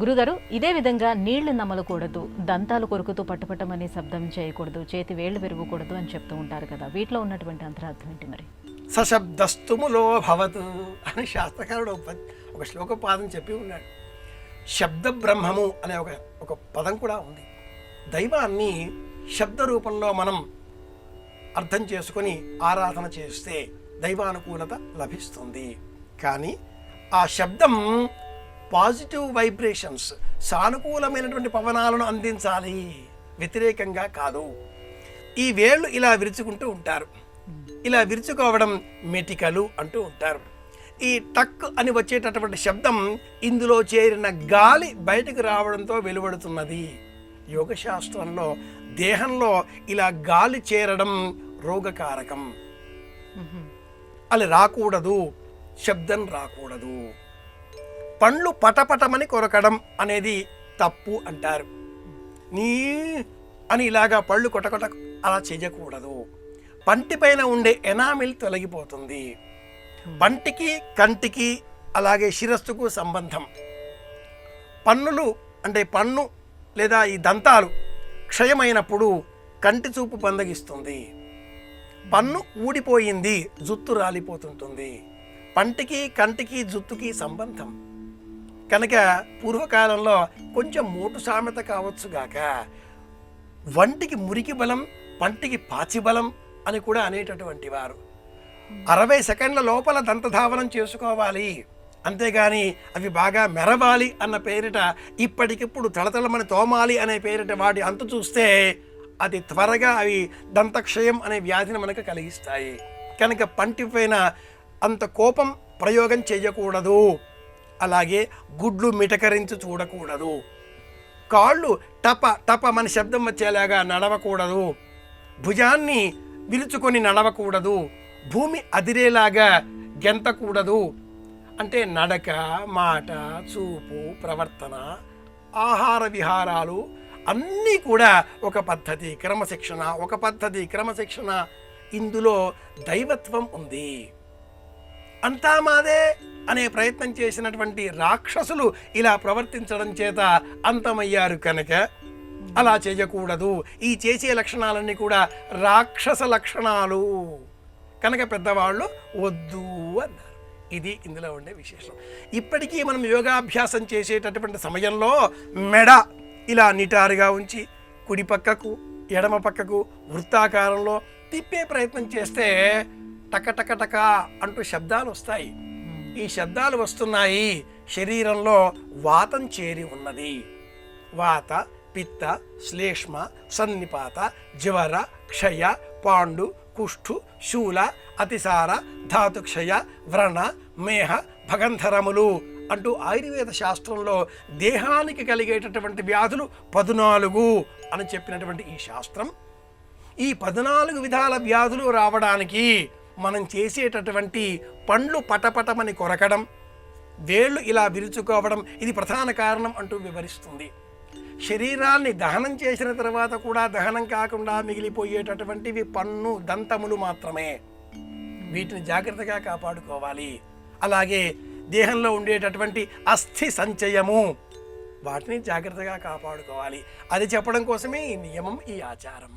గురుగారు ఇదే విధంగా నీళ్లు నమలకూడదు, దంతాలు కొరుకుతూ పట్టుపట్టమని శబ్దం చేయకూడదు, చేతి వేళ్లు విరవకూడదు అని చెప్తూ ఉంటారు కదా, వీటిలో ఉన్నటువంటి అంతరార్థం ఏంటి మరి? సశబ్దస్తుములో భవతు అని శాస్త్రకారుడు ఒక శ్లోకపాదం చెప్పి ఉన్నాడు. శబ్ద బ్రహ్మము అనే ఒక పదం కూడా ఉంది. దైవాన్ని శబ్ద రూపంలో మనం అర్థం చేసుకొని ఆరాధన చేస్తే దైవానుకూలత లభిస్తుంది. కానీ ఆ శబ్దం పాజిటివ్ వైబ్రేషన్స్, సానుకూలమైనటువంటి పవనాలను అందించాలి, వ్యతిరేకంగా కాదు. ఈ వేళ్ళు ఇలా విరుచుకుంటూ ఉంటారు. ఇలా విరుచుకోవడం మెటికలు అంటూ ఉంటారు. ఈ టక్ అని వచ్చేటటువంటి శబ్దం ఇందులో చేరిన గాలి బయటకు రావడంతో వెలువడుతున్నది. యోగశాస్త్రంలో దేహంలో ఇలా గాలి చేరడం రోగకారకం, అది రాకూడదు, శబ్దం రాకూడదు. పండ్లు పటపటమని కొరకడం అనేది తప్పు అంటారు. నీ అని ఇలాగా పళ్ళు కొటకొట అలా చేయకూడదు. పంటి పైన ఉండే ఎనామిల్ తొలగిపోతుంది. పంటికి కంటికి అలాగే శిరస్సుకు సంబంధం. పన్నులు అంటే పన్ను లేదా ఈ దంతాలు క్షయమైనప్పుడు కంటి చూపు పందగిస్తుంది. పన్ను ఊడిపోయింది, జుత్తు రాలిపోతుంటుంది. పంటికి కంటికి జుత్తుకి సంబంధం కనుక పూర్వకాలంలో కొంచెం మోటు సామెత కావచ్చుగాక, వంటికి మురికి బలం, పంటికి పాచి బలం అని కూడా అనేటటువంటి వారు. 60 సెకండ్ల లోపల దంతధావనం చేసుకోవాలి, అంతేగాని అవి బాగా మెరవాలి అన్న పేరిట ఇప్పటికిప్పుడు తళతళమని తోమాలి అనే పేరిట వాటి అంతు చూస్తే అది త్వరగా అవి దంతక్షయం అనే వ్యాధిని మనకు కలిగిస్తాయి. కనుక పంటి పైన అంత కోపం ప్రయోగం చేయకూడదు. అలాగే గుడ్లు మిటకరించి చూడకూడదు. కాళ్ళు టప టపమని శబ్దం వచ్చేలాగా నడవకూడదు. భుజాన్ని విరుచుకొని నడవకూడదు. భూమి అదిరేలాగా గెంతకూడదు. అంటే నడక, మాట, చూపు, ప్రవర్తన, ఆహార విహారాలు అన్నీ కూడా ఒక పద్ధతి క్రమశిక్షణ. ఇందులో దైవత్వం ఉంది. అంతా మాదే అనే ప్రయత్నం చేసినటువంటి రాక్షసులు ఇలా ప్రవర్తించడం చేత అంతమయ్యారు. కనుక అలా చేయకూడదు. ఈ చేసే లక్షణాలన్నీ కూడా రాక్షస లక్షణాలు కనుక పెద్దవాళ్ళు వద్దు అన్నారు. ఇది ఇందులో ఉండే విశేషం. ఇప్పటికీ మనం యోగాభ్యాసం చేసేటటువంటి సమయంలో మెడ ఇలా నిటారుగా ఉంచి కుడి పక్కకు ఎడమ పక్కకు వృత్తాకారంలో తిప్పే ప్రయత్నం చేస్తే టకటకటక అంటూ శబ్దాలు వస్తాయి. ఈ శబ్దాలు వస్తున్నాయి, శరీరంలో వాతం చేరి ఉన్నది. వాత, పిత్త, శ్లేష్మ, సన్నిపాత, జ్వర, క్షయ, పాండు, కుష్ఠు, శూల, అతిసార, ధాతుక్షయ, వ్రణ, మేహ, భగంధరములు అంటూ ఆయుర్వేద శాస్త్రంలో దేహానికి కలిగేటటువంటి వ్యాధులు 14 అని చెప్పినటువంటి ఈ శాస్త్రం, ఈ 14 విధాల వ్యాధులు రావడానికి మనం చేసేటటువంటి పండ్లు పటపటమని కొరకడం, వేళ్ళు ఇలా విరుచుకోవడం ఇది ప్రధాన కారణం అంటూ వివరిస్తుంది. శరీరాన్ని దహనం చేసిన తర్వాత కూడా దహనం కాకుండా మిగిలిపోయేటటువంటివి పన్ను దంతములు మాత్రమే. వీటిని జాగ్రత్తగా కాపాడుకోవాలి. అలాగే దేహంలో ఉండేటటువంటి అస్థి సంచయము, వాటిని జాగ్రత్తగా కాపాడుకోవాలి. అది చెప్పడం కోసమే ఈ నియమం, ఈ ఆచారం.